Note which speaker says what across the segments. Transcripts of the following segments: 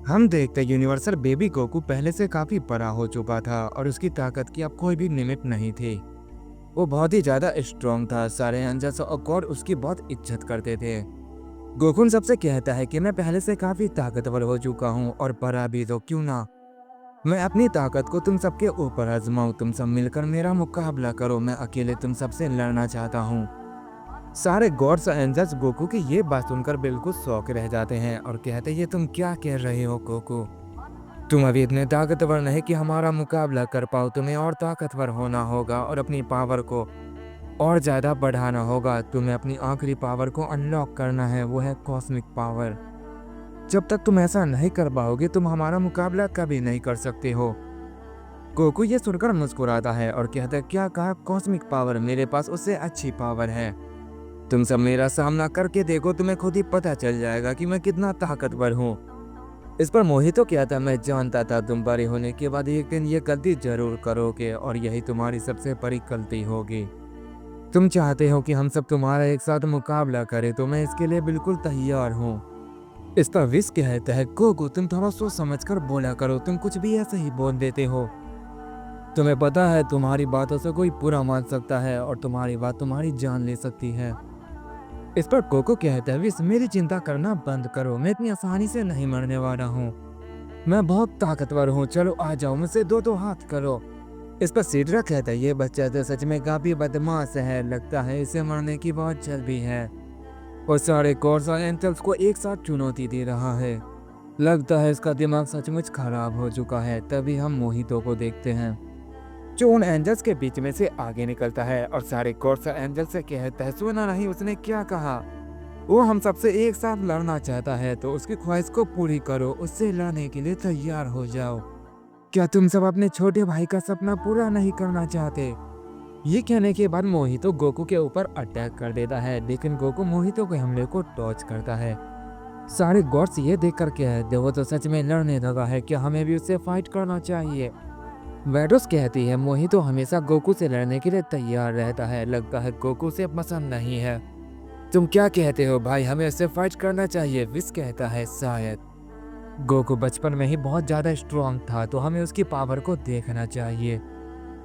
Speaker 1: हम देखते universal baby Goku पहले से काफी बड़ा हो चुका था और उसकी ताकत की अब कोई भी लिमिट नहीं थी। वो बहुत ही ज्यादा स्ट्रांग था। सारे एंजल्स और गॉड उसकी बहुत इज्जत करते थे। गोकुन सबसे कहता है कि मैं पहले से काफी ताकतवर हो चुका हूँ और बड़ा भी, तो क्यों ना मैं अपनी ताकत को तुम सबके ऊपर आजमाऊं। तुम सब मिलकर मेरा मुकाबला करो, मैं अकेले तुम सबसे लड़ना चाहता हूँ। सारे गॉड्स और एंजल्स गोकू की ये बात सुनकर बिल्कुल शौक रह जाते हैं और कहते हैं, ये तुम क्या कह रहे हो गोकू? तुम अभी इतने ताकतवर नहीं कि हमारा मुकाबला कर पाओ। तुम्हें और ताकतवर होना होगा और अपनी पावर को और ज़्यादा बढ़ाना होगा। तुम्हें अपनी आखिरी पावर को अनलॉक करना है, वो है कॉस्मिक पावर। जब तक तुम ऐसा नहीं कर पाओगे तुम हमारा मुकाबला कभी नहीं कर सकते हो। गोकू ये सुनकर मुस्कुराता है और कहता है, क्या कहा? Cosmic power? मेरे पास उससे अच्छी पावर है। तुम सब मेरा सामना करके देखो, तुम्हें खुद ही पता चल जाएगा कि मैं कितना ताकतवर हूँ। इस पर मोहितो क्या था, मैं जानता था तुम बड़े होने के बाद एक दिन ये गलती जरूर करोगे और यही तुम्हारी सबसे बड़ी गलती होगी। तुम चाहते हो कि हम सब तुम्हारा एक साथ मुकाबला करें, तो मैं इसके लिए बिल्कुल तैयार हूँ। इस पर विस कहता है, गोकू तुम थोड़ा सोच समझ कर बोला करो, तुम कुछ भी ऐसे ही बोल देते हो। तुम्हें पता है तुम्हारी बातों से कोई बुरा मान सकता है और तुम्हारी बात तुम्हारी जान ले सकती है। इस पर कोको कहता है, विस मेरी चिंता करना बंद करो, मैं इतनी आसानी से नहीं मरने वाला हूँ। मैं बहुत ताकतवर हूँ, चलो आ जाओ, मुझसे दो दो हाथ करो। इस पर सीड्रा कहता है, ये बच्चा तो सच में काफी बदमाश है, लगता है इसे मरने की बहुत जल्द भी है। वो सारे कोर्स और एंथल्स को एक साथ चुनौती दे रहा है। लगता है इसका दिमाग सचमुच खराब हो चुका है। तभी हम मोहितो को देखते हैं जो उन एंजल्स के बीच में से आगे निकलता है और सारे कोर्स और एंजल्स से कहता है, सुना नहीं उसने क्या कहा? वो हम सबसे एक साथ लड़ना चाहता है, तो उसकी ख्वाहिश को पूरी करो, उससे लड़ने के लिए तैयार हो जाओ। क्या तुम सब अपने छोटे भाई का सपना पूरा नहीं करना चाहते? ये कहने के बाद मोहितो गोकू के ऊपर अटैक कर देता है, लेकिन गोकू मोहितो के हमले को डॉज करता है। सारे गॉड्स ये देख कर कहते, वो तो सच में लड़ने लगा है, क्या हमें भी उससे फाइट करना चाहिए? वेडोस कहती है, मोहितो हमेशा गोकू से लड़ने के लिए तैयार रहता है, लगता है गोकू से पसंद नहीं है। तुम क्या कहते हो भाई, हमें उससे फाइट करना चाहिए? विस कहता है, शायद गोकू बचपन में ही बहुत ज्यादा स्ट्रांग था, तो हमें उसकी पावर को देखना चाहिए।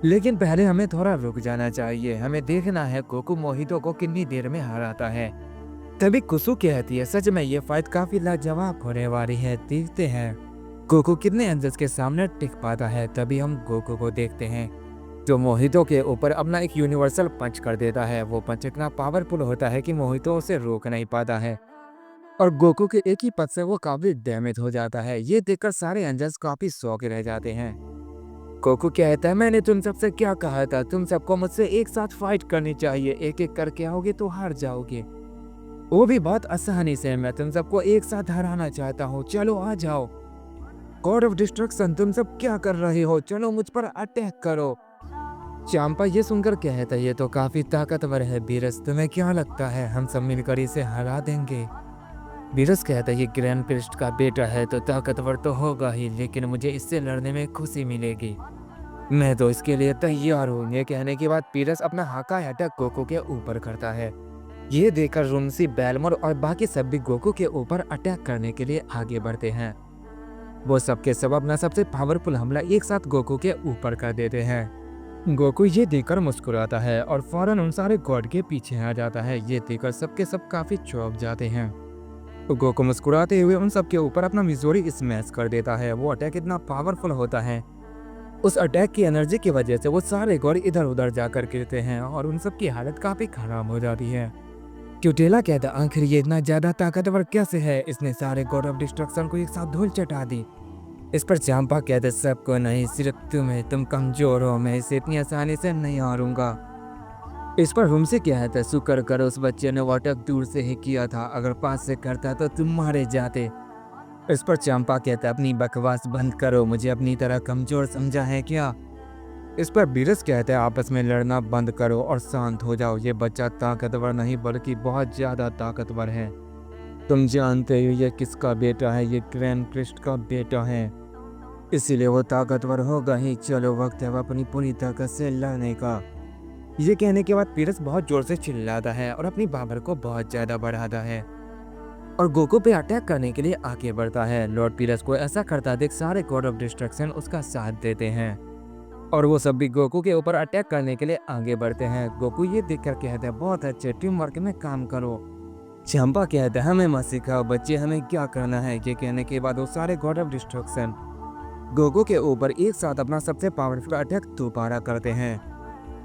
Speaker 1: लेकिन पहले हमें थोड़ा रुक जाना चाहिए, हमें देखना है गोकू मोहितो को कितनी देर में हराता है। तभी कुसु कहती है, सच में ये फाइट काफी लाजवाब होने वाली है, देखते हैं गोकू कितने एंजल्स के सामने टिक पाता है। तभी हम गोकू को देखते हैं जो मोहितो के ऊपर अपना एक यूनिवर्सल पंच कर देता है। वो पंच इतना पावरफुल होता है कि मोहितो उसे रोक नहीं पाता है और गोकू के एक ही पंच से वो काफी डैमेज हो जाता है। ये देखकर सारे एंजल्स काफी शौक रह जाते हैं। गोकू कहता है, मैंने तुम सबसे क्या कहा था, तुम सबको मुझसे एक साथ फाइट करनी चाहिए, एक एक करके आओगे तो हार जाओगे, वो भी बहुत आसानी से। मैं तुम सबको एक साथ हराना चाहता हूँ, चलो आ जाओ। गॉड ऑफ डिस्ट्रक्शन तुम सब क्या कर रहे हो, चलो मुझ पर अटैक करो। चांपा ये सुनकर कहता है, ये तो काफी ताकतवर है बीरस, तुम्हें क्या लगता है हम सब मिलकर इसे हरा देंगे? बीरस कहता है, ये ग्रैंड प्रिस्ट का बेटा है तो ताकतवर तो होगा ही, लेकिन मुझे इससे लड़ने में खुशी मिलेगी, मैं तो इसके लिए तैयार हूँ। ये कहने के बाद पीरस अपना हाकाई अटैक गोकू के ऊपर करता है। ये देखकर रुनसी, बेलमोर और बाकी सब भी गोकू के ऊपर अटैक करने के लिए आगे बढ़ते हैं। वो सबके सब अपना सबसे पावरफुल हमला एक साथ गोकू के ऊपर कर देते हैं। गोकू ये देखकर मुस्कुराता है और फौरन उन सारे गॉड के पीछे आ जाता है। ये देखकर सबके सब काफी चौंक जाते हैं। गोकू मुस्कुराते हुए उन सबके ऊपर अपना मिजोरी स्मैश कर देता है। वो अटैक इतना पावरफुल होता है, उस अटैक की एनर्जी की वजह से वो सारे गॉड इधर उधर जाकर गिरते हैं और उन सब की हालत काफी खराब हो जाती है। क्यूटेला कहता, आखिर ये इतना ज्यादा ताकतवर कैसे है, इसने सारे गॉड ऑफ डिस्ट्रक्शन को एक साथ धूल चटा दी। इस पर चांपा कहते, सबको नहीं, सिर्फ तुम्हें, तुम कमजोर हो, मैं इसे इतनी आसानी से नहीं हारूंगा। इस पर रुमसे कहता है, शुक्र करो उस बच्चे ने वो अटैक दूर से ही किया था, अगर पास से करता तो तुम मारे जाते। इस पर चांपा कहता है, अपनी बकवास बंद करो, मुझे अपनी तरह कमजोर समझा है क्या? इस पर बीरस कहता है, आपस में लड़ना बंद करो और शांत हो जाओ, ये बच्चा ताकतवर नहीं बल्कि बहुत ज्यादा ताकतवर है। तुम जानते हो ये किसका बेटा है, ये ग्रैंड प्रिस्ट का बेटा है, इसीलिए वो ताकतवर होगा ही। चलो वक्त है अपनी पूरी ताकत से लड़ने का। ये कहने के बाद पीरस बहुत जोर से चिल्लाता है और अपनी पावर को बहुत ज्यादा बढ़ाता है और गोकू पे अटैक करने के लिए आगे बढ़ता है। लॉर्ड पीरस को ऐसा करता देख सारे गॉड ऑफ डिस्ट्रक्शन उसका साथ देते हैं और वो सब भी गोकू के ऊपर अटैक करने के लिए आगे बढ़ते हैं। गोकू ये देखकर कहते हैं बहुत अच्छे, टीम वर्क में काम करो। चंपा कहता है हमें मत सिखाओ बच्चे, हमें क्या करना है। ये कहने के बाद वो सारे गॉड ऑफ डिस्ट्रक्शन गोकू के ऊपर एक साथ अपना सबसे पावरफुल अटैक दोबारा करते हैं।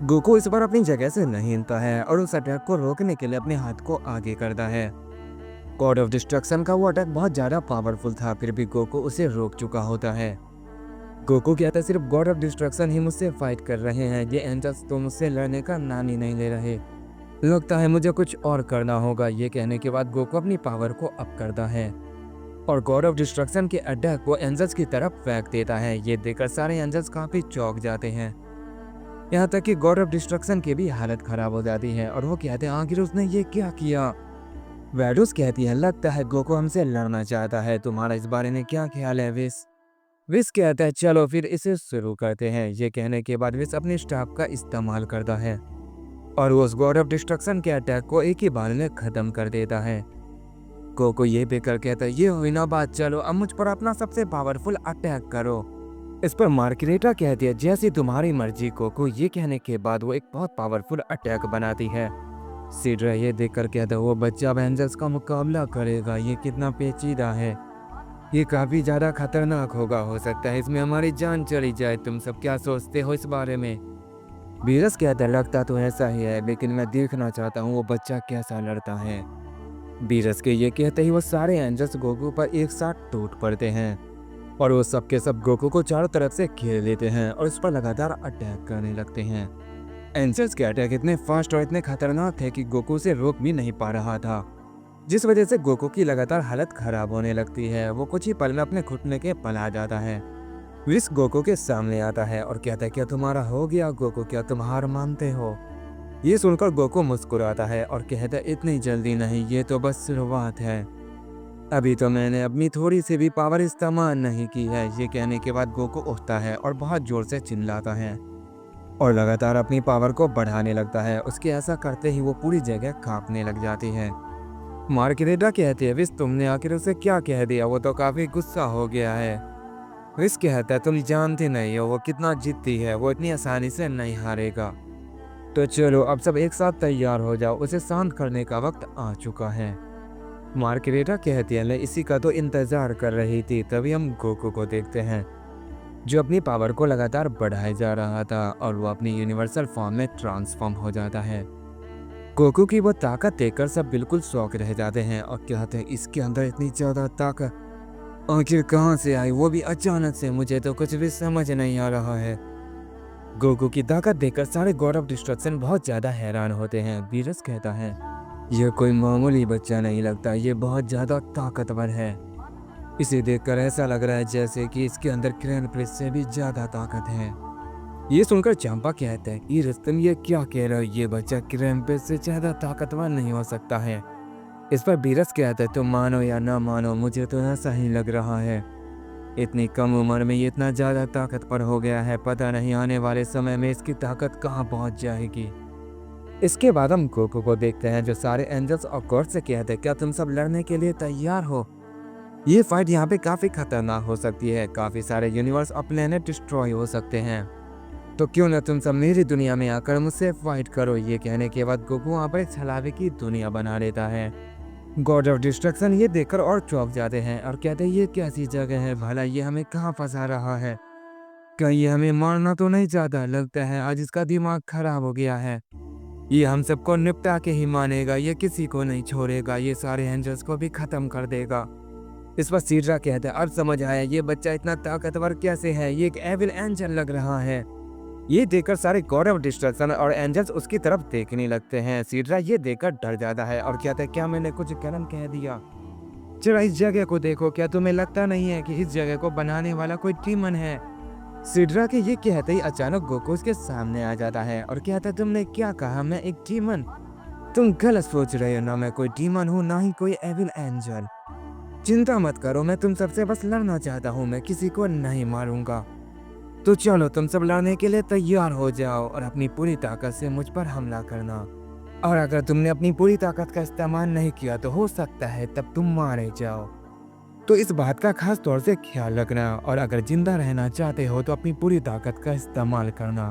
Speaker 1: गोकू इस बार अपनी जगह से नहीं हिलता है और उस अटैक को रोकने के लिए अपने हाथ को आगे करता है। गॉड ऑफ डिस्ट्रक्शन का वो अटैक बहुत ज्यादा पावरफुल था, फिर भी गोकू उसे रोक चुका होता है। गोकू कहता है सिर्फ गॉड ऑफ डिस्ट्रक्शन ही मुझसे फाइट कर रहे हैं, ये एंजल्स तो मुझसे लड़ने का नाम ही नहीं ले रहे, लगता है मुझे कुछ और करना होगा। ये कहने के बाद गोकू अपनी पावर को अप करता है और गॉड ऑफ डिस्ट्रक्शन के अटैक को एंजल्स की तरफ फेंक देता है। ये देखकर सारे एंजल्स काफी चौंक जाते हैं, यहाँ तक कि गॉड ऑफ डिस्ट्रक्शन की भी हालत खराब हो जाती है और वो कहते हैं आखिर उसने ये क्या किया। वेडस कहती है लगता है गोकू हमसे लड़ना चाहता है, तुम्हारा इस बारे में क्या ख्याल है विस। विस कहता है चलो फिर इसे शुरू करते हैं। ये कहने के बाद विस अपने स्टाफ का इस्तेमाल करता है और वो उस गॉड ऑफ डिस्ट्रक्शन के अटैक को एक ही बार में खत्म कर देता है। गोकू ये बेकर कहता है ये हुई ना बात, चलो अब मुझ पर अपना सबसे पावरफुल अटैक करो। इस पर मार्गरेटा कहती है जैसी तुम्हारी मर्जी गोकू। ये कहने के बाद वो एक बहुत पावरफुल अटैक बनाती है। सीड्रा ये देखकर कहता है वो बच्चा एंजल्स का मुकाबला करेगा, ये कितना पेचीदा है, ये काफी ज्यादा खतरनाक होगा, हो सकता है इसमें हमारी जान चली जाए। तुम सब क्या सोचते हो इस बारे में। बीरस कहता है लगता तो ऐसा ही है, लेकिन मैं देखना चाहता हूँ वो बच्चा कैसा लड़ता है। बीरस के ये कहते ही वो सारे एंजल्स गोकू पर एक साथ टूट पड़ते हैं और वो सब के सब गोकू को चारों तरफ से घेर लेते हैं और उस पर लगातार अटैक करने लगते हैं। एंजल्स के अटैक इतने फास्ट और इतने खतरनाक थे कि गोकू से रोक भी नहीं पा रहा था, जिस वजह से गोकू की लगातार हालत खराब होने लगती है। वो कुछ ही पल में अपने घुटने के बल आ जाता है। विस गोकू के सामने आता है और कहता है क्या तुम्हारा हो गया गोकू, क्या तुम हार मानते हो। ये सुनकर गोकू मुस्कुराता है और कहता है इतनी जल्दी नहीं, ये तो बस शुरुआत है, अभी तो मैंने अपनी थोड़ी सी भी पावर इस्तेमाल नहीं की है। ये कहने के बाद गोकू उठता है और बहुत जोर से चिल्लाता है और लगातार अपनी पावर को बढ़ाने लगता है। उसके ऐसा करते ही वो पूरी जगह कांपने लग जाती है। मार्गरेटा कहती है विस तुमने आखिर उसे क्या कह दिया, वो तो काफी गुस्सा हो गया है। विस कहता है तुम जानते नहीं हो वो कितना जिद्दी है, वो इतनी आसानी से नहीं हारेगा। तो चलो अब सब एक साथ तैयार हो जाओ, उसे शांत करने का वक्त आ चुका है। मार्गरेटा कहती है मैं इसी का तो इंतजार कर रही थी। तभी हम गोकू को देखते हैं जो अपनी पावर को लगातार बढ़ाए जा रहा था और वो अपनी यूनिवर्सल फॉर्म में ट्रांसफॉर्म हो जाता है। गोकू की वो ताकत देखकर सब बिल्कुल शौक रह जाते हैं और कहते हैं इसके अंदर इतनी ज्यादा ताकत आखिर कहाँ से आई, वो भी अचानक से, मुझे तो कुछ भी समझ नहीं आ रहा है। गोकू की ताकत देखकर सारे गॉड ऑफ डिस्ट्रक्शन बहुत ज्यादा हैरान होते हैं। बीरस कहता है यह कोई मामूली बच्चा नहीं लगता, ये बहुत ज्यादा ताकतवर है, इसे देखकर ऐसा लग रहा है जैसे कि इसके अंदर किरण प्रिंस से भी ज्यादा ताकत है। ये सुनकर चंपा कहता है कि रुस्तम ये क्या कह रहे हो, ये बच्चा किरण प्रिंस से ज्यादा ताकतवर नहीं हो सकता है। इस पर बीरस कहता है तुम मानो या ना मानो मुझे तो ऐसा ही लग रहा है, इतनी कम उम्र में ये इतना ज्यादा ताकतवर हो गया है, पता नहीं आने वाले समय में इसकी ताकत कहाँ पहुँच जाएगी। इसके बाद हम गोकू को देखते हैं जो सारे एंजल्स और गॉड से कहते हैं क्या तुम सब लड़ने के लिए तैयार हो। ये फाइट यहाँ पे काफी खतरनाक हो सकती है, काफी सारे यूनिवर्स और प्लेनेट डिस्ट्रॉय हो सकते हैं, तो क्यों ना तुम सब मेरी दुनिया में आकर मुझसे फाइट करो। ये कहने के बाद गोकू वहाँ पर छलावे की दुनिया बना लेता है। गॉड ऑफ डिस्ट्रक्शन ये देखकर और चौंक जाते हैं और कहते हैं ये कैसी जगह है, भला ये हमें कहाँ फंसा रहा है, कहीं ये हमें मारना तो नहीं चाहता, लगता है आज इसका दिमाग खराब हो गया है, ये हम सबको निपटा के ही मानेगा, ये किसी को नहीं छोड़ेगा, ये सारे एंजल्स को भी खत्म कर देगा। इस पर सीड्रा कहता है अब समझ आया ये बच्चा इतना ताकतवर कैसे है, ये एक एविल एंजल लग रहा है। ये देखकर सारे गॉड ऑफ डिस्ट्रक्शन और एंजल्स उसकी तरफ देखने लगते हैं। सीड्रा ये देखकर डर जाता है और कहता है क्या मैंने कुछ गलत कह दिया, जरा इस जगह को देखो, क्या तुम्हें लगता नहीं है कि इस जगह को बनाने वाला कोई डीमन है। सीड्रा के ये कहते ही अचानक गोकू उसके सामने आ जाता है और कहता है तुमने क्या कहा, मैं एक डीमन, तुम गलत सोच रहे हो, ना मैं कोई डीमन हूँ ना ही कोई एविल एंजल, चिंता मत करो, मैं तुम सबसे बस लड़ना चाहता हूँ, मैं किसी को नहीं मारूंगा। तो चलो तुम सब लड़ने के लिए तैयार हो जाओ और अपनी पूरी ताकत से मुझ पर हमला करना। और अगर तुमने अपनी पूरी ताकत का इस्तेमाल नहीं किया तो हो सकता है तब तुम मारे जाओ। तो इस बात का खास तौर से ख्याल रखना और अगर जिंदा रहना चाहते हो तो अपनी पूरी ताकत का इस्तेमाल करना।